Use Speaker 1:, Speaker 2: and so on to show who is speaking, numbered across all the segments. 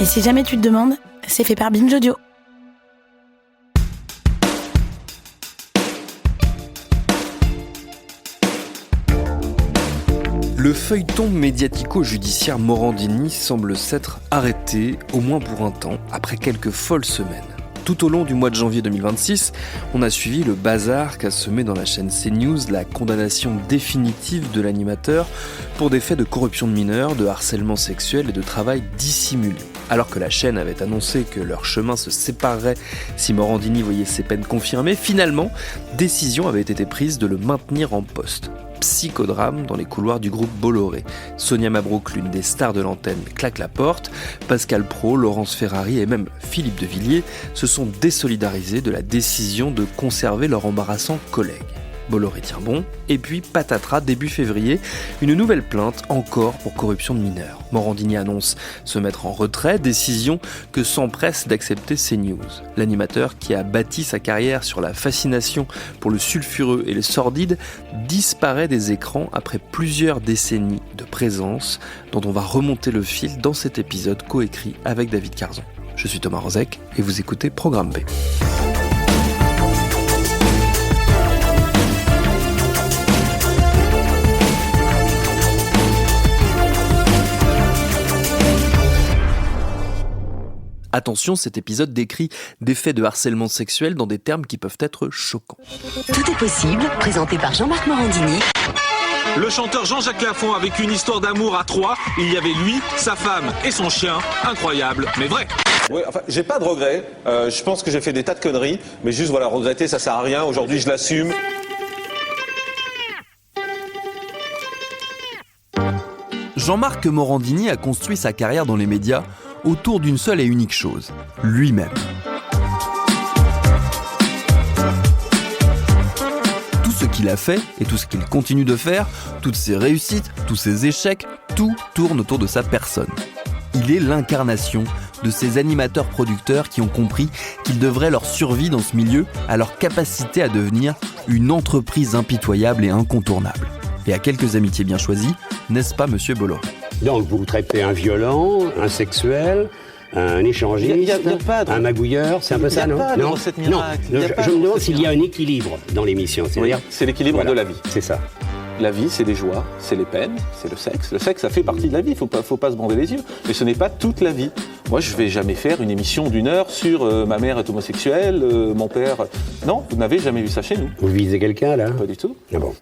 Speaker 1: Et si jamais tu te demandes, c'est fait par Binge Audio.
Speaker 2: Le feuilleton médiatico-judiciaire Morandini semble s'être arrêté, au moins pour un temps, après quelques folles semaines. Tout au long du mois de janvier 2026, on a suivi le bazar qu'a semé dans la chaîne CNews la condamnation définitive de l'animateur pour des faits de corruption de mineurs, de harcèlement sexuel et de travail dissimulé. Alors que la chaîne avait annoncé que leur chemin se séparerait si Morandini voyait ses peines confirmées, finalement, décision avait été prise de le maintenir en poste. Psychodrame dans les couloirs du groupe Bolloré. Sonia Mabrouk, l'une des stars de l'antenne, claque la porte. Pascal Praud, Laurence Ferrari et même Philippe de Villiers se sont désolidarisés de la décision de conserver leur embarrassant collègue. Bolloré tient bon, et puis patatras, début février, une nouvelle plainte encore pour corruption de mineurs. Morandini annonce se mettre en retrait, décision que s'empresse d'accepter CNews. L'animateur qui a bâti sa carrière sur la fascination pour le sulfureux et le sordide disparaît des écrans après plusieurs décennies de présence dont on va remonter le fil dans cet épisode coécrit avec David Carzon. Je suis Thomas Rozek et vous écoutez Programme B. Attention, cet épisode décrit des faits de harcèlement sexuel dans des termes qui peuvent être choquants.
Speaker 3: Tout est possible, présenté par Jean-Marc Morandini.
Speaker 4: Le chanteur Jean-Jacques Lafont avec une histoire d'amour à trois. Il y avait lui, sa femme et son chien. Incroyable, mais vrai.
Speaker 5: Oui, enfin, j'ai pas de regrets. Je pense que j'ai fait des tas de conneries, mais juste voilà, regretter, ça sert à rien. Aujourd'hui, je l'assume.
Speaker 2: Jean-Marc Morandini a construit sa carrière dans les médias autour d'une seule et unique chose, lui-même. Tout ce qu'il a fait et tout ce qu'il continue de faire, toutes ses réussites, tous ses échecs, tout tourne autour de sa personne. Il est l'incarnation de ces animateurs-producteurs qui ont compris qu'ils devraient leur survie dans ce milieu à leur capacité à devenir une entreprise impitoyable et incontournable. Et à quelques amitiés bien choisies, n'est-ce pas, monsieur Bolloré ?
Speaker 6: Donc vous traitez un violent, un sexuel, un échangiste, un magouilleur, c'est un peu ça, non ? Non, je me demande s'il y a un équilibre dans l'émission.
Speaker 5: C'est l'équilibre de la vie.
Speaker 6: C'est ça.
Speaker 5: La vie, c'est les joies, c'est les peines, c'est le sexe. Le sexe, ça fait partie de la vie, faut pas se bander les yeux. Mais ce n'est pas toute la vie. Moi, je vais jamais faire une émission d'1 heure sur ma mère est homosexuelle, mon père... Non, vous n'avez jamais vu ça chez nous.
Speaker 6: Vous visez quelqu'un, là ?
Speaker 5: Pas du tout.
Speaker 6: Ah bon.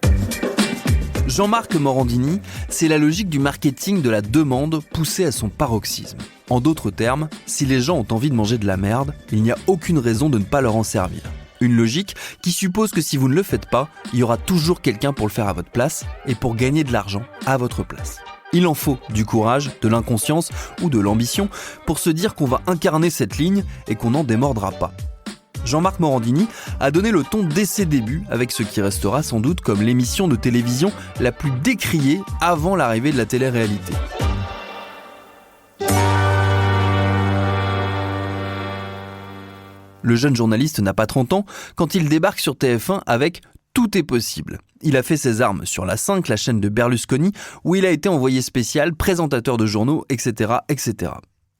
Speaker 2: Jean-Marc Morandini, c'est la logique du marketing de la demande poussée à son paroxysme. En d'autres termes, si les gens ont envie de manger de la merde, il n'y a aucune raison de ne pas leur en servir. Une logique qui suppose que si vous ne le faites pas, il y aura toujours quelqu'un pour le faire à votre place et pour gagner de l'argent à votre place. Il en faut du courage, de l'inconscience ou de l'ambition pour se dire qu'on va incarner cette ligne et qu'on n'en démordra pas. Jean-Marc Morandini a donné le ton dès ses débuts avec ce qui restera sans doute comme l'émission de télévision la plus décriée avant l'arrivée de la télé-réalité. Le jeune journaliste n'a pas 30 ans quand il débarque sur TF1 avec « Tout est possible ». Il a fait ses armes sur la 5, la chaîne de Berlusconi, où il a été envoyé spécial, présentateur de journaux, etc., etc.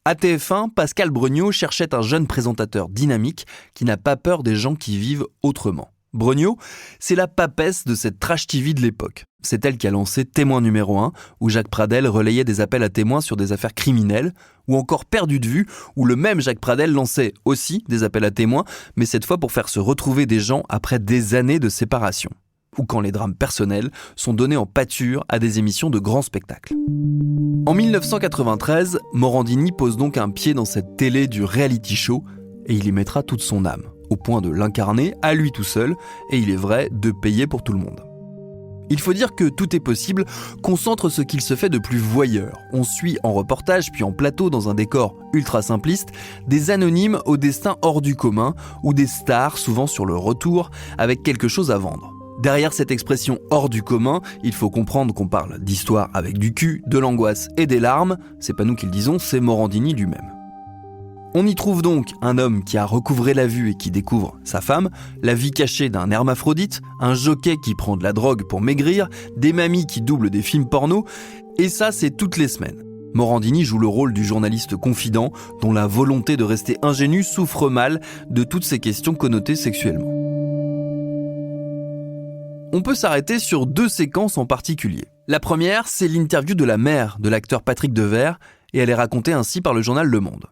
Speaker 2: À TF1, Pascal Breugnot cherchait un jeune présentateur dynamique qui n'a pas peur des gens qui vivent autrement. Breugnot, c'est la papesse de cette trash TV de l'époque. C'est elle qui a lancé Témoin numéro 1, où Jacques Pradel relayait des appels à témoins sur des affaires criminelles, ou encore Perdu de vue, où le même Jacques Pradel lançait aussi des appels à témoins, mais cette fois pour faire se retrouver des gens après des années de séparation. Ou quand les drames personnels sont donnés en pâture à des émissions de grands spectacles. En 1993, Morandini pose donc un pied dans cette télé du reality show et il y mettra toute son âme, au point de l'incarner à lui tout seul et il est vrai, de payer pour tout le monde. Il faut dire que Tout est possible concentre ce qu'il se fait de plus voyeur. On suit en reportage puis en plateau dans un décor ultra simpliste des anonymes au destin hors du commun ou des stars souvent sur le retour avec quelque chose à vendre. Derrière cette expression hors du commun, il faut comprendre qu'on parle d'histoire avec du cul, de l'angoisse et des larmes. C'est pas nous qui le disons, c'est Morandini lui-même. On y trouve donc un homme qui a recouvré la vue et qui découvre sa femme, la vie cachée d'un hermaphrodite, un jockey qui prend de la drogue pour maigrir, des mamies qui doublent des films porno, et ça c'est toutes les semaines. Morandini joue le rôle du journaliste confident dont la volonté de rester ingénu souffre mal de toutes ces questions connotées sexuellement. On peut s'arrêter sur 2 séquences en particulier. La première, c'est l'interview de la mère de l'acteur Patrick Devers, et elle est racontée ainsi par le journal Le Monde.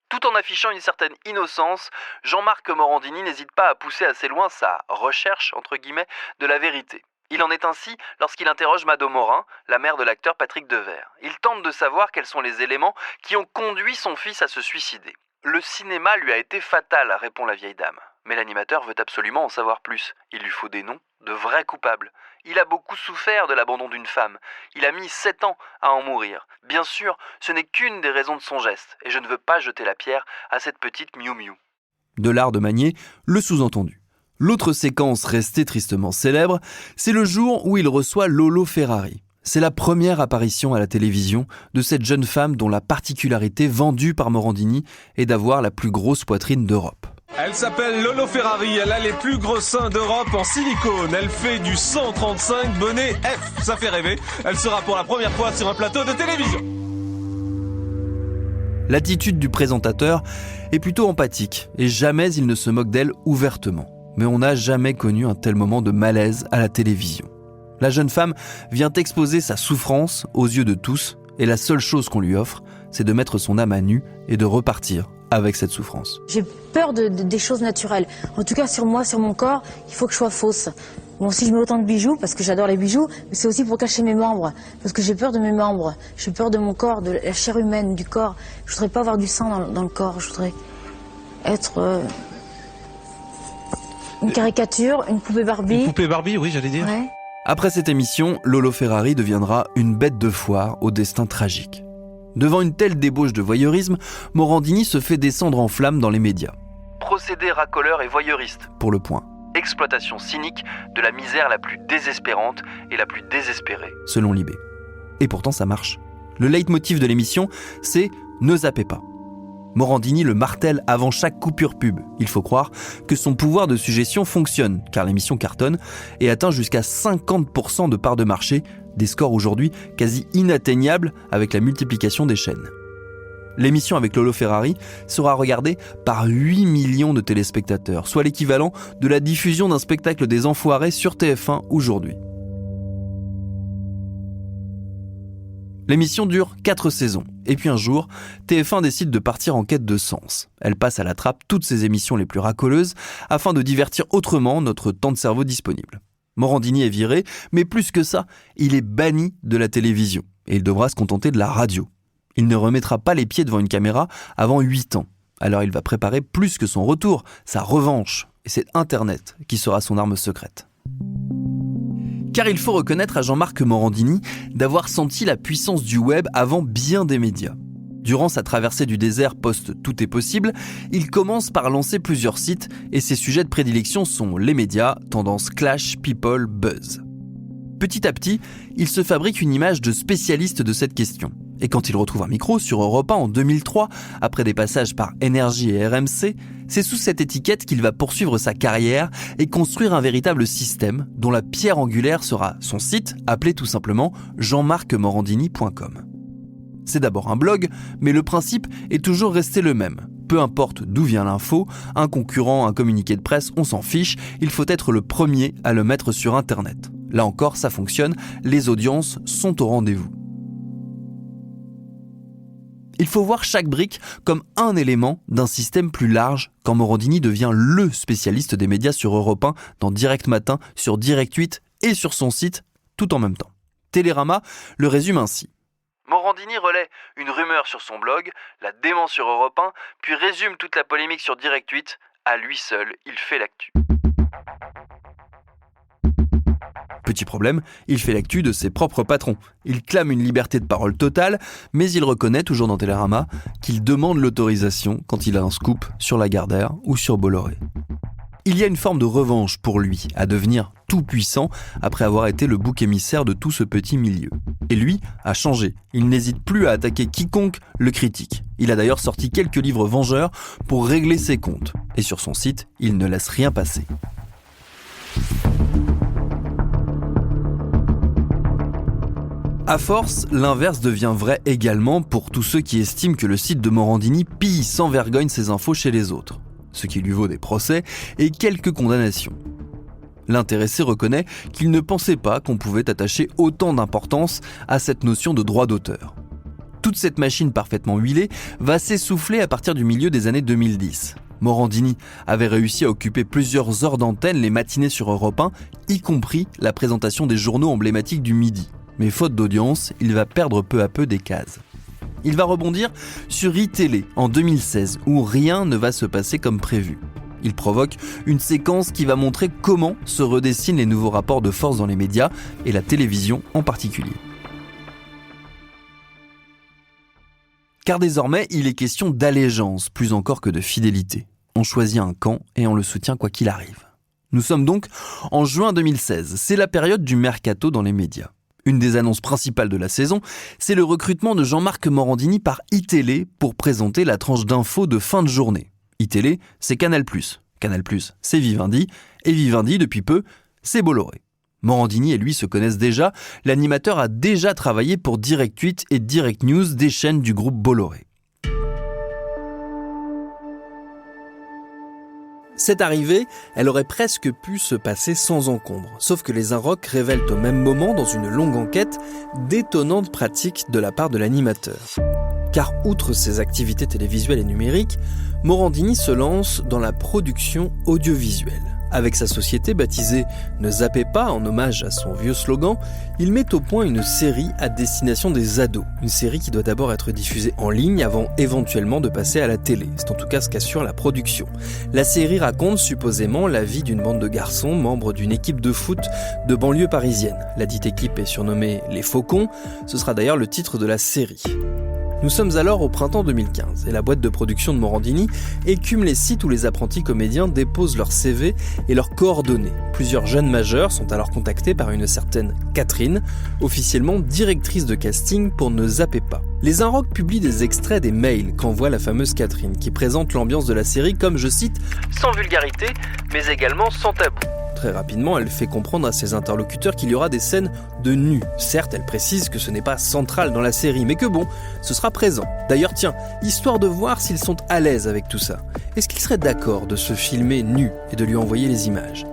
Speaker 2: Tout en affichant une certaine innocence, Jean-Marc Morandini n'hésite pas à pousser assez loin sa « recherche » entre guillemets, de la vérité. Il en est ainsi lorsqu'il interroge Mado Morin, la mère de l'acteur Patrick Devers. Il tente de savoir quels sont les éléments qui ont conduit son fils à se suicider. Le cinéma lui a été fatal, répond la vieille dame. Mais l'animateur veut absolument en savoir plus. Il lui faut des noms de vrais coupables. Il a beaucoup souffert de l'abandon d'une femme. Il a mis 7 ans à en mourir. Bien sûr, ce n'est qu'une des raisons de son geste, et je ne veux pas jeter la pierre à cette petite miou-miou. De l'art de manier, le sous-entendu. L'autre séquence restée tristement célèbre, c'est le jour où il reçoit Lolo Ferrari. C'est la première apparition à la télévision de cette jeune femme dont la particularité vendue par Morandini est d'avoir la plus grosse poitrine d'Europe.
Speaker 4: Elle s'appelle Lolo Ferrari, elle a les plus gros seins d'Europe en silicone. Elle fait du 135 bonnet F, ça fait rêver. Elle sera pour la première fois sur un plateau de télévision.
Speaker 2: L'attitude du présentateur est plutôt empathique et jamais il ne se moque d'elle ouvertement. Mais on n'a jamais connu un tel moment de malaise à la télévision. La jeune femme vient exposer sa souffrance aux yeux de tous et la seule chose qu'on lui offre, c'est de mettre son âme à nu et de repartir avec cette souffrance.
Speaker 7: J'ai peur des choses naturelles. En tout cas, sur moi, sur mon corps, il faut que je sois fausse. Bon, si je mets autant de bijoux, parce que j'adore les bijoux, mais c'est aussi pour cacher mes membres. Parce que j'ai peur de mes membres. J'ai peur de mon corps, de la chair humaine, du corps. Je voudrais pas avoir du sang dans le corps. Je voudrais être une caricature, une poupée Barbie.
Speaker 4: Une poupée Barbie, oui, j'allais dire.
Speaker 7: Ouais.
Speaker 2: Après cette émission, Lolo Ferrari deviendra une bête de foire au destin tragique. Devant une telle débauche de voyeurisme, Morandini se fait descendre en flammes dans les médias. Procédé racoleur et voyeuriste, pour Le Point. Exploitation cynique de la misère la plus désespérante et la plus désespérée, selon Libé. Et pourtant ça marche. Le leitmotiv de l'émission, c'est « Ne zappez pas ». Morandini le martèle avant chaque coupure pub. Il faut croire que son pouvoir de suggestion fonctionne, car l'émission cartonne et atteint jusqu'à 50% de part de marché, des scores aujourd'hui quasi inatteignables avec la multiplication des chaînes. L'émission avec Lolo Ferrari sera regardée par 8 millions de téléspectateurs, soit l'équivalent de la diffusion d'un spectacle des Enfoirés sur TF1 aujourd'hui. L'émission dure 4 saisons, et puis un jour, TF1 décide de partir en quête de sens. Elle passe à la trappe toutes ses émissions les plus racoleuses, afin de divertir autrement notre temps de cerveau disponible. Morandini est viré, mais plus que ça, il est banni de la télévision, et il devra se contenter de la radio. Il ne remettra pas les pieds devant une caméra avant 8 ans. Alors il va préparer plus que son retour, sa revanche, et c'est Internet qui sera son arme secrète. Car il faut reconnaître à Jean-Marc Morandini d'avoir senti la puissance du web avant bien des médias. Durant sa traversée du désert post-Tout est possible, il commence par lancer plusieurs sites et ses sujets de prédilection sont les médias, tendance clash, people, buzz. Petit à petit, il se fabrique une image de spécialiste de cette question. Et quand il retrouve un micro sur Europe 1 en 2003, après des passages par Énergie et RMC, c'est sous cette étiquette qu'il va poursuivre sa carrière et construire un véritable système dont la pierre angulaire sera son site, appelé tout simplement jeanmarcmorandini.com. C'est d'abord un blog, mais le principe est toujours resté le même. Peu importe d'où vient l'info, un concurrent, un communiqué de presse, on s'en fiche, il faut être le premier à le mettre sur Internet. Là encore, ça fonctionne, les audiences sont au rendez-vous. Il faut voir chaque brique comme un élément d'un système plus large quand Morandini devient le spécialiste des médias sur Europe 1, dans Direct Matin, sur Direct 8 et sur son site, tout en même temps. Télérama le résume ainsi. Morandini relaie une rumeur sur son blog, la dément sur Europe 1, puis résume toute la polémique sur Direct 8. À lui seul, il fait l'actu. Petit problème, il fait l'actu de ses propres patrons. Il clame une liberté de parole totale, mais il reconnaît, toujours dans Télérama, qu'il demande l'autorisation quand il a un scoop sur Lagardère ou sur Bolloré. Il y a une forme de revanche pour lui, à devenir tout puissant après avoir été le bouc émissaire de tout ce petit milieu. Et lui a changé. Il n'hésite plus à attaquer quiconque le critique. Il a d'ailleurs sorti quelques livres vengeurs pour régler ses comptes. Et sur son site, il ne laisse rien passer. À force, l'inverse devient vrai également pour tous ceux qui estiment que le site de Morandini pille sans vergogne ses infos chez les autres, ce qui lui vaut des procès et quelques condamnations. L'intéressé reconnaît qu'il ne pensait pas qu'on pouvait attacher autant d'importance à cette notion de droit d'auteur. Toute cette machine parfaitement huilée va s'essouffler à partir du milieu des années 2010. Morandini avait réussi à occuper plusieurs heures d'antenne les matinées sur Europe 1, y compris la présentation des journaux emblématiques du midi. Mais faute d'audience, il va perdre peu à peu des cases. Il va rebondir sur iTélé en 2016, où rien ne va se passer comme prévu. Il provoque une séquence qui va montrer comment se redessinent les nouveaux rapports de force dans les médias, et la télévision en particulier. Car désormais, il est question d'allégeance, plus encore que de fidélité. On choisit un camp et on le soutient quoi qu'il arrive. Nous sommes donc en juin 2016, c'est la période du mercato dans les médias. Une des annonces principales de la saison, c'est le recrutement de Jean-Marc Morandini par iTélé pour présenter la tranche d'infos de fin de journée. iTélé, c'est Canal+. Canal+, c'est Vivendi. Et Vivendi, depuis peu, c'est Bolloré. Morandini et lui se connaissent déjà. L'animateur a déjà travaillé pour Direct 8 et Direct News, des chaînes du groupe Bolloré. Cette arrivée, elle aurait presque pu se passer sans encombre. Sauf que les Inrocks révèlent au même moment, dans une longue enquête, d'étonnantes pratiques de la part de l'animateur. Car outre ses activités télévisuelles et numériques, Morandini se lance dans la production audiovisuelle. Avec sa société baptisée « Ne zappez pas » en hommage à son vieux slogan, il met au point une série à destination des ados. Une série qui doit d'abord être diffusée en ligne avant éventuellement de passer à la télé. C'est en tout cas ce qu'assure la production. La série raconte supposément la vie d'une bande de garçons membres d'une équipe de foot de banlieue parisienne. La dite équipe est surnommée les Faucons, ce sera d'ailleurs le titre de la série. Nous sommes alors au printemps 2015 et la boîte de production de Morandini écume les sites où les apprentis comédiens déposent leur CV et leurs coordonnées. Plusieurs jeunes majeurs sont alors contactés par une certaine Catherine, officiellement directrice de casting pour Ne zappez pas. Les Inrocks publient des extraits des mails qu'envoie la fameuse Catherine, qui présente l'ambiance de la série comme, je cite, « sans vulgarité, mais également sans tabou ». Très rapidement, elle fait comprendre à ses interlocuteurs qu'il y aura des scènes de nus. Certes, elle précise que ce n'est pas central dans la série, mais que bon, ce sera présent. D'ailleurs, tiens, histoire de voir s'ils sont à l'aise avec tout ça. Est-ce qu'ils seraient d'accord de se filmer nus et de lui envoyer les images ?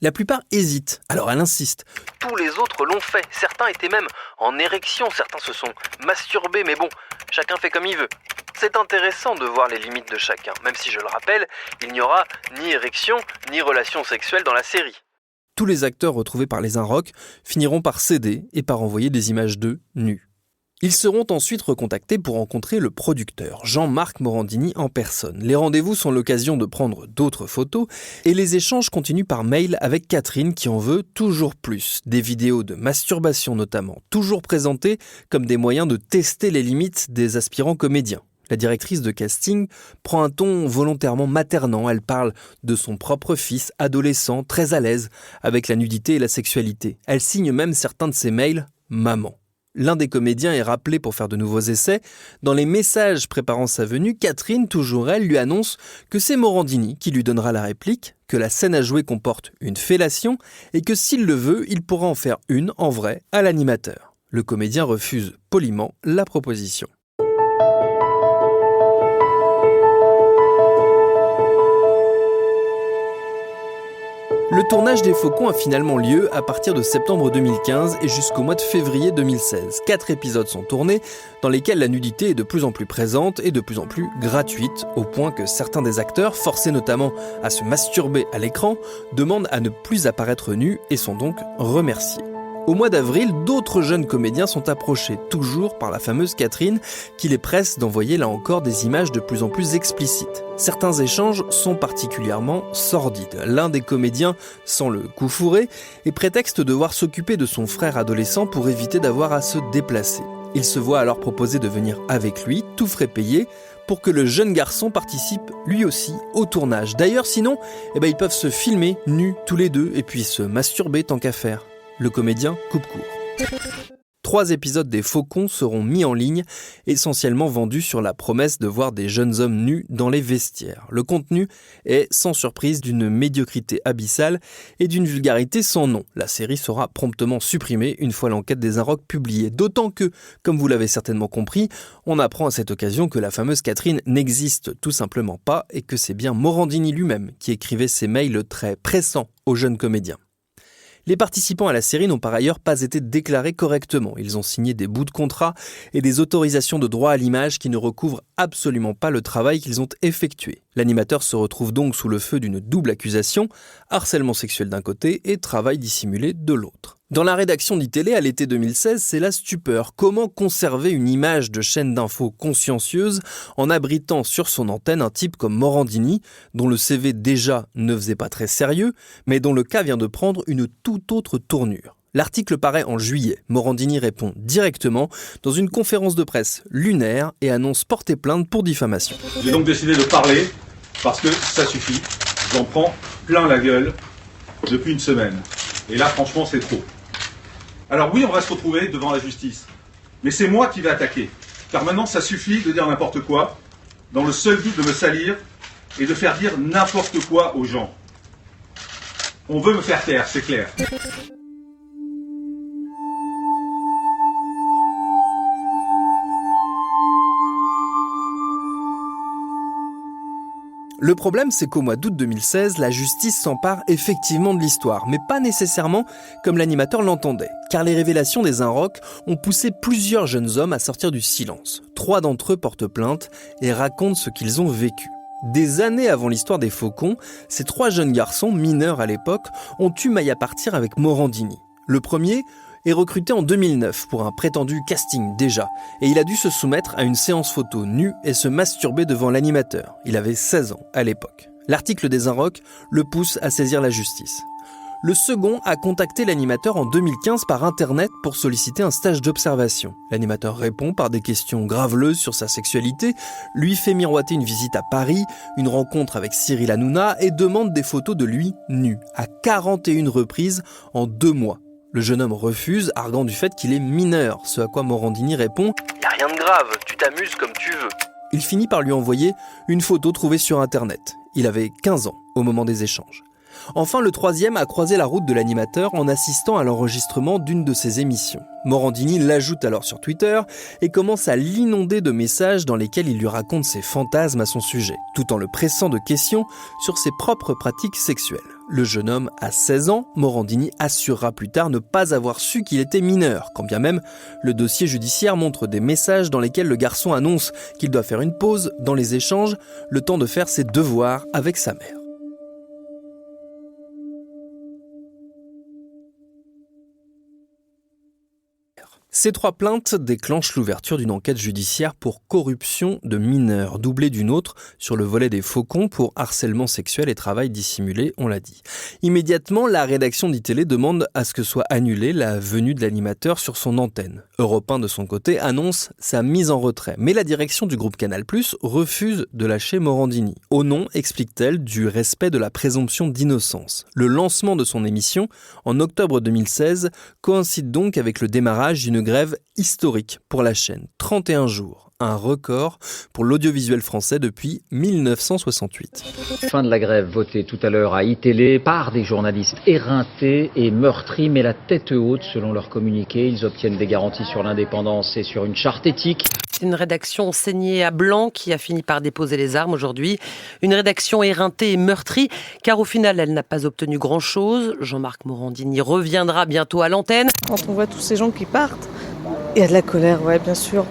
Speaker 2: La plupart hésitent, alors elle insiste. Tous les autres l'ont fait, certains étaient même en érection, certains se sont masturbés, mais bon, chacun fait comme il veut. C'est intéressant de voir les limites de chacun, même si je le rappelle, il n'y aura ni érection, ni relation sexuelle dans la série. Tous les acteurs retrouvés par les Inrocks finiront par céder et par envoyer des images d'eux nus. Ils seront ensuite recontactés pour rencontrer le producteur, Jean-Marc Morandini en personne. Les rendez-vous sont l'occasion de prendre d'autres photos et les échanges continuent par mail avec Catherine qui en veut toujours plus. Des vidéos de masturbation notamment, toujours présentées comme des moyens de tester les limites des aspirants comédiens. La directrice de casting prend un ton volontairement maternant. Elle parle de son propre fils, adolescent, très à l'aise avec la nudité et la sexualité. Elle signe même certains de ses mails « Maman ». L'un des comédiens est rappelé pour faire de nouveaux essais. Dans les messages préparant sa venue, Catherine, toujours elle, lui annonce que c'est Morandini qui lui donnera la réplique, que la scène à jouer comporte une fellation et que s'il le veut, il pourra en faire une en vrai à l'animateur. Le comédien refuse poliment la proposition. Le tournage des Faucons a finalement lieu à partir de septembre 2015 et jusqu'au mois de février 2016. 4 épisodes sont tournés dans lesquels la nudité est de plus en plus présente et de plus en plus gratuite, au point que certains des acteurs, forcés notamment à se masturber à l'écran, demandent à ne plus apparaître nus et sont donc remerciés. Au mois d'avril, d'autres jeunes comédiens sont approchés, toujours par la fameuse Catherine, qui les presse d'envoyer là encore des images de plus en plus explicites. Certains échanges sont particulièrement sordides. L'un des comédiens sent le coup fourré et prétexte devoir s'occuper de son frère adolescent pour éviter d'avoir à se déplacer. Il se voit alors proposer de venir avec lui, tout frais payé, pour que le jeune garçon participe lui aussi au tournage. D'ailleurs, sinon, ils peuvent se filmer nus tous les deux et puis se masturber tant qu'à faire. Le comédien coupe court. 3 épisodes des Faucons seront mis en ligne, essentiellement vendus sur la promesse de voir des jeunes hommes nus dans les vestiaires. Le contenu est, sans surprise, d'une médiocrité abyssale et d'une vulgarité sans nom. La série sera promptement supprimée une fois l'enquête des Inrocks publiée. D'autant que, comme vous l'avez certainement compris, on apprend à cette occasion que la fameuse Catherine n'existe tout simplement pas et que c'est bien Morandini lui-même qui écrivait ces mails très pressants aux jeunes comédiens. Les participants à la série n'ont par ailleurs pas été déclarés correctement. Ils ont signé des bouts de contrat et des autorisations de droit à l'image qui ne recouvrent absolument pas le travail qu'ils ont effectué. L'animateur se retrouve donc sous le feu d'une double accusation, harcèlement sexuel d'un côté et travail dissimulé de l'autre. Dans la rédaction d'ITélé à l'été 2016, c'est la stupeur. Comment conserver une image de chaîne d'infos consciencieuse en abritant sur son antenne un type comme Morandini, dont le CV déjà ne faisait pas très sérieux, mais dont le cas vient de prendre une toute autre tournure. L'article paraît en juillet. Morandini répond directement dans une conférence de presse lunaire et annonce porter plainte pour diffamation.
Speaker 8: J'ai donc décidé de parler parce que ça suffit. J'en prends plein la gueule depuis une semaine. Et là, franchement, c'est trop. Alors oui, on va se retrouver devant la justice. Mais c'est moi qui vais attaquer. Car maintenant, ça suffit de dire n'importe quoi, dans le seul but de me salir et de faire dire n'importe quoi aux gens. On veut me faire taire, c'est clair.
Speaker 2: Le problème, c'est qu'au mois d'août 2016, la justice s'empare effectivement de l'histoire, mais pas nécessairement comme l'animateur l'entendait, car les révélations des Inrocks ont poussé plusieurs jeunes hommes à sortir du silence. 3 d'entre eux portent plainte et racontent ce qu'ils ont vécu. Des années avant l'histoire des Faucons, ces 3 jeunes garçons, mineurs à l'époque, ont eu maille à partir avec Morandini. Le premier est recruté en 2009 pour un prétendu casting déjà, et il a dû se soumettre à une séance photo nue et se masturber devant l'animateur. Il avait 16 ans à l'époque. L'article des Inrocks le pousse à saisir la justice. Le second a contacté l'animateur en 2015 par internet pour solliciter un stage d'observation. L'animateur répond par des questions graveleuses sur sa sexualité, lui fait miroiter une visite à Paris, une rencontre avec Cyril Hanouna et demande des photos de lui nu, à 41 reprises en 2 mois. Le jeune homme refuse, arguant du fait qu'il est mineur, ce à quoi Morandini répond «
Speaker 9: Y'a rien de grave, tu t'amuses comme tu veux ».
Speaker 2: Il finit par lui envoyer une photo trouvée sur internet. Il avait 15 ans au moment des échanges. Enfin, le troisième a croisé la route de l'animateur en assistant à l'enregistrement d'une de ses émissions. Morandini l'ajoute alors sur Twitter et commence à l'inonder de messages dans lesquels il lui raconte ses fantasmes à son sujet, tout en le pressant de questions sur ses propres pratiques sexuelles. Le jeune homme a 16 ans, Morandini assurera plus tard ne pas avoir su qu'il était mineur, quand bien même le dossier judiciaire montre des messages dans lesquels le garçon annonce qu'il doit faire une pause dans les échanges, le temps de faire ses devoirs avec sa mère. Ces 3 plaintes déclenchent l'ouverture d'une enquête judiciaire pour corruption de mineurs, doublée d'une autre sur le volet des Faucons pour harcèlement sexuel et travail dissimulé, on l'a dit. Immédiatement, la rédaction d'ITélé demande à ce que soit annulée la venue de l'animateur sur son antenne. Europe 1, de son côté, annonce sa mise en retrait. Mais la direction du groupe Canal+ refuse de lâcher Morandini. Au nom, explique-t-elle, du respect de la présomption d'innocence. Le lancement de son émission, en octobre 2016, coïncide donc avec le démarrage d'une grève historique pour la chaîne. 31 jours, un record pour l'audiovisuel français depuis 1968.
Speaker 10: Fin de la grève votée tout à l'heure à ITélé par des journalistes éreintés et meurtris, mais la tête haute selon leur communiqué. Ils obtiennent des garanties sur l'indépendance et sur une charte éthique.
Speaker 11: Une rédaction saignée à blanc qui a fini par déposer les armes aujourd'hui. Une rédaction éreintée et meurtrie, car au final, elle n'a pas obtenu grand-chose. Jean-Marc Morandini reviendra bientôt à l'antenne.
Speaker 12: Quand on voit tous ces gens qui partent, il y a de la colère, ouais, bien sûr.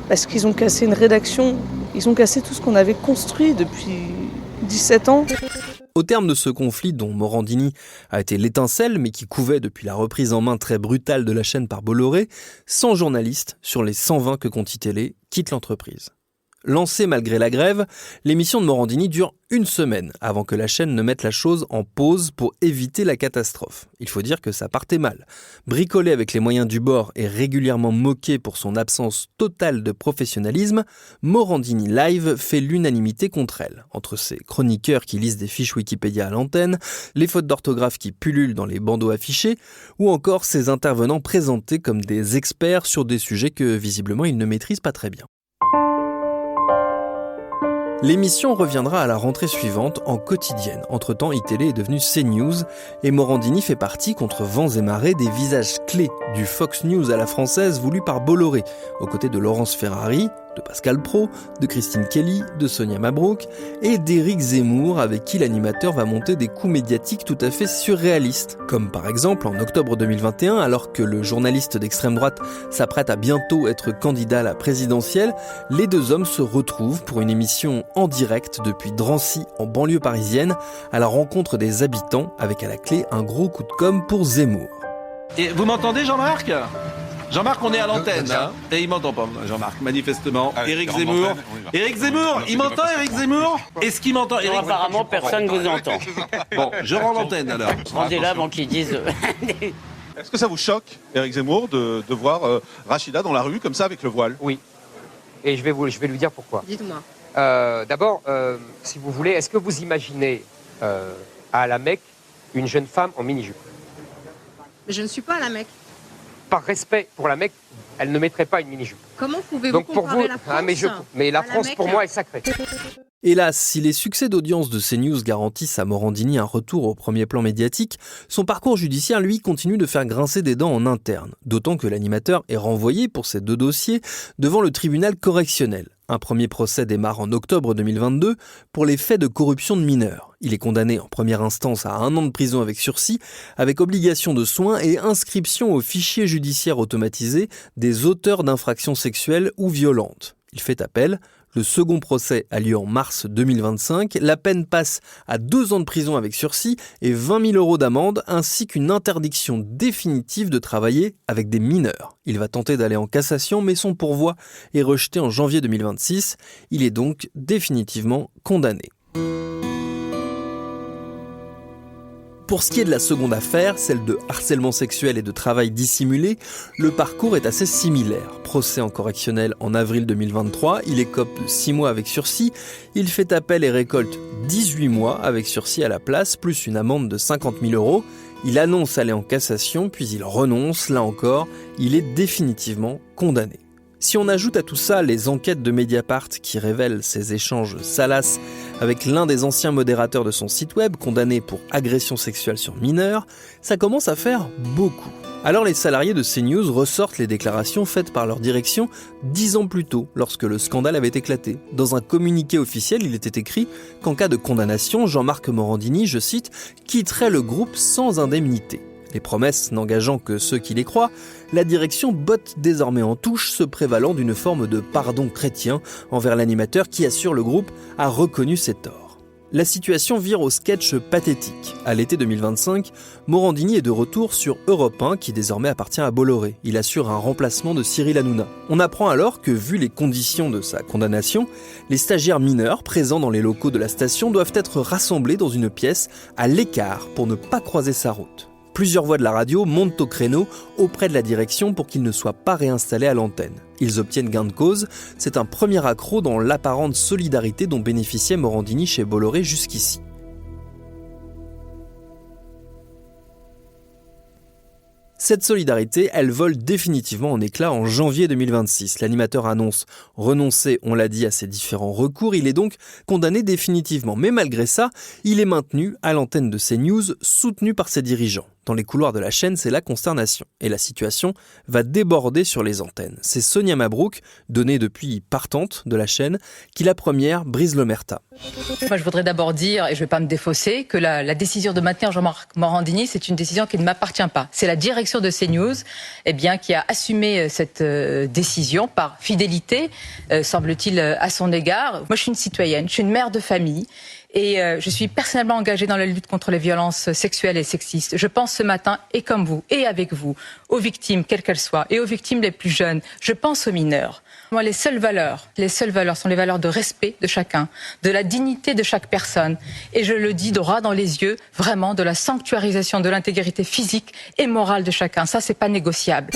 Speaker 12: Parce qu'ils ont cassé une rédaction, ils ont cassé tout ce qu'on avait construit depuis 17 ans.
Speaker 2: Au terme de ce conflit dont Morandini a été l'étincelle, mais qui couvait depuis la reprise en main très brutale de la chaîne par Bolloré, 100 journalistes sur les 120 que compte ITélé quittent l'entreprise. Lancée malgré la grève, l'émission de Morandini dure une semaine avant que la chaîne ne mette la chose en pause pour éviter la catastrophe. Il faut dire que ça partait mal. Bricolé avec les moyens du bord et régulièrement moqué pour son absence totale de professionnalisme, Morandini Live fait l'unanimité contre elle. Entre ses chroniqueurs qui lisent des fiches Wikipédia à l'antenne, les fautes d'orthographe qui pullulent dans les bandeaux affichés, ou encore ses intervenants présentés comme des experts sur des sujets que visiblement ils ne maîtrisent pas très bien. L'émission reviendra à la rentrée suivante en quotidienne. Entre-temps, iTélé est devenu CNews et Morandini fait partie, contre vents et marées, des visages clés du Fox News à la française voulu par Bolloré, aux côtés de Laurence Ferrari, de Pascal Praud, de Christine Kelly, de Sonia Mabrouk et d'Éric Zemmour, avec qui l'animateur va monter des coups médiatiques tout à fait surréalistes. Comme par exemple en octobre 2021, alors que le journaliste d'extrême droite s'apprête à bientôt être candidat à la présidentielle, les deux hommes se retrouvent pour une émission en direct depuis Drancy, en banlieue parisienne, à la rencontre des habitants, avec à la clé un gros coup de com' pour Zemmour.
Speaker 4: Et vous m'entendez, Jean-Marc ? Jean-Marc, on est à l'antenne, hein, et il m'entend pas, Jean-Marc, manifestement. Éric Zemmour. Éric Zemmour, il m'entend, Éric Zemmour ? Est-ce qu'il m'entend, Éric ?
Speaker 13: Apparemment, personne ne vous entend.
Speaker 4: Bon, je rends l'antenne alors.
Speaker 13: Rendez-la avant qu'ils disent.
Speaker 8: Est-ce que ça vous choque, Éric Zemmour, de voir Rachida dans la rue comme ça avec le voile ?
Speaker 14: Oui. Et je vais lui dire pourquoi.
Speaker 15: Dites-moi.
Speaker 14: D'abord, si vous voulez, est-ce que vous imaginez à la Mecque une jeune femme en mini-jupe ?
Speaker 15: Mais je ne suis pas à la Mecque.
Speaker 14: Par respect pour la Mecque, elle ne mettrait pas une mini-jupe.
Speaker 15: Comment pouvez-vous comparer la France
Speaker 14: mais la France, pour moi, est sacrée.
Speaker 2: Hélas, si les succès d'audience de CNews garantissent à Morandini un retour au premier plan médiatique, son parcours judiciaire, lui, continue de faire grincer des dents en interne. D'autant que l'animateur est renvoyé pour ces deux dossiers devant le tribunal correctionnel. Un premier procès démarre en octobre 2022 pour les faits de corruption de mineurs. Il est condamné en première instance à 1 an de prison avec sursis, avec obligation de soins et inscription au fichier judiciaire automatisé des auteurs d'infractions sexuelles ou violentes. Il fait appel. Le second procès a lieu en mars 2025. La peine passe à 2 ans de prison avec sursis et 20 000 € d'amende, ainsi qu'une interdiction définitive de travailler avec des mineurs. Il va tenter d'aller en cassation, mais son pourvoi est rejeté en janvier 2026. Il est donc définitivement condamné. Pour ce qui est de la seconde affaire, celle de harcèlement sexuel et de travail dissimulé, le parcours est assez similaire. Procès en correctionnel en avril 2023, il écope de 6 mois avec sursis, il fait appel et récolte 18 mois avec sursis à la place, plus une amende de 50 000 €. Il annonce aller en cassation, puis il renonce, là encore, il est définitivement condamné. Si on ajoute à tout ça les enquêtes de Mediapart qui révèlent ces échanges salaces avec l'un des anciens modérateurs de son site web condamné pour agression sexuelle sur mineurs, ça commence à faire beaucoup. Alors les salariés de CNews ressortent les déclarations faites par leur direction 10 ans plus tôt, lorsque le scandale avait éclaté. Dans un communiqué officiel, il était écrit qu'en cas de condamnation, Jean-Marc Morandini, je cite, quitterait le groupe sans indemnité. Les promesses n'engageant que ceux qui les croient, la direction botte désormais en touche, se prévalant d'une forme de pardon chrétien envers l'animateur qui, assure le groupe, a reconnu ses torts. La situation vire au sketch pathétique. À l'été 2025, Morandini est de retour sur Europe 1, qui désormais appartient à Bolloré. Il assure un remplacement de Cyril Hanouna. On apprend alors que, vu les conditions de sa condamnation, les stagiaires mineurs présents dans les locaux de la station doivent être rassemblés dans une pièce à l'écart pour ne pas croiser sa route. Plusieurs voix de la radio montent au créneau auprès de la direction pour qu'ils ne soient pas réinstallés à l'antenne. Ils obtiennent gain de cause. C'est un premier accroc dans l'apparente solidarité dont bénéficiait Morandini chez Bolloré jusqu'ici. Cette solidarité, elle vole définitivement en éclats en janvier 2026. L'animateur annonce renoncer, on l'a dit, à ses différents recours. Il est donc condamné définitivement. Mais malgré ça, il est maintenu à l'antenne de CNews, soutenu par ses dirigeants. Dans les couloirs de la chaîne, c'est la consternation. Et la situation va déborder sur les antennes. C'est Sonia Mabrouk, donnée depuis partante de la chaîne, qui la première brise l'omerta.
Speaker 16: Moi, je voudrais d'abord dire, et je ne vais pas me défausser, que la décision de maintenir Jean-Marc Morandini, c'est une décision qui ne m'appartient pas. C'est la direction de CNews qui a assumé cette décision par fidélité, semble-t-il, à son égard. Moi, je suis une citoyenne, je suis une mère de famille. Et je suis personnellement engagée dans la lutte contre les violences sexuelles et sexistes. Je pense ce matin, et comme vous, et avec vous, aux victimes, quelles qu'elles soient, et aux victimes les plus jeunes. Je pense aux mineurs. Moi, les seules valeurs sont les valeurs de respect de chacun, de la dignité de chaque personne. Et je le dis droit dans les yeux, vraiment, de la sanctuarisation de l'intégrité physique et morale de chacun. Ça, c'est pas négociable.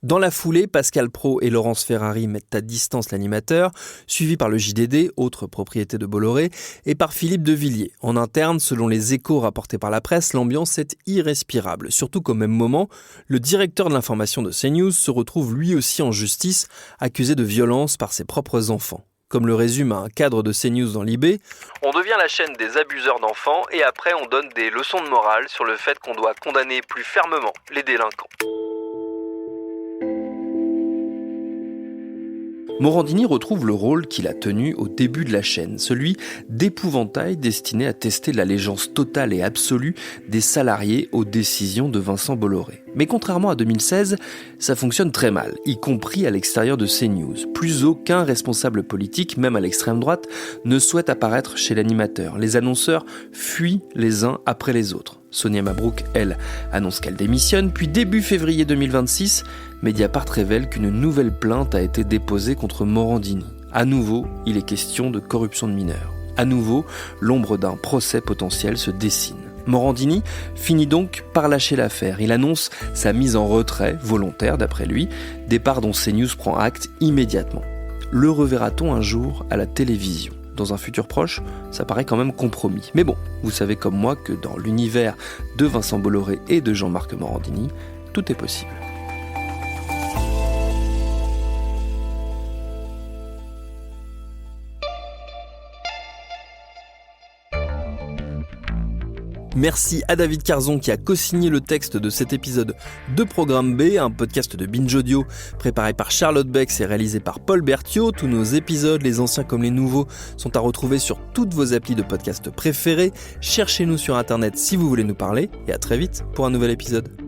Speaker 2: Dans la foulée, Pascal Praud et Laurence Ferrari mettent à distance l'animateur, suivi par le JDD, autre propriété de Bolloré, et par Philippe de Villiers. En interne, selon les échos rapportés par la presse, l'ambiance est irrespirable. Surtout qu'au même moment, le directeur de l'information de CNews se retrouve lui aussi en justice, accusé de violence par ses propres enfants. Comme le résume un cadre de CNews dans Libé,
Speaker 9: on devient la chaîne des abuseurs d'enfants et après on donne des leçons de morale sur le fait qu'on doit condamner plus fermement les délinquants.
Speaker 2: Morandini retrouve le rôle qu'il a tenu au début de la chaîne, celui d'épouvantail destiné à tester l'allégeance totale et absolue des salariés aux décisions de Vincent Bolloré. Mais contrairement à 2016, ça fonctionne très mal, y compris à l'extérieur de CNews. Plus aucun responsable politique, même à l'extrême droite, ne souhaite apparaître chez l'animateur. Les annonceurs fuient les uns après les autres. Sonia Mabrouk, elle, annonce qu'elle démissionne, puis début février 2026, Mediapart révèle qu'une nouvelle plainte a été déposée contre Morandini. À nouveau, il est question de corruption de mineurs. À nouveau, l'ombre d'un procès potentiel se dessine. Morandini finit donc par lâcher l'affaire. Il annonce sa mise en retrait, volontaire d'après lui, départ dont CNews prend acte immédiatement. Le reverra-t-on un jour à la télévision ? Dans un futur proche, ça paraît quand même compromis. Mais bon, vous savez comme moi que dans l'univers de Vincent Bolloré et de Jean-Marc Morandini, tout est possible. Merci à David Carzon qui a co-signé le texte de cet épisode de Programme B, un podcast de Binge Audio préparé par Charlotte Bex et réalisé par Paul Berthiaud. Tous nos épisodes, les anciens comme les nouveaux, sont à retrouver sur toutes vos applis de podcast préférés. Cherchez-nous sur internet si vous voulez nous parler et à très vite pour un nouvel épisode.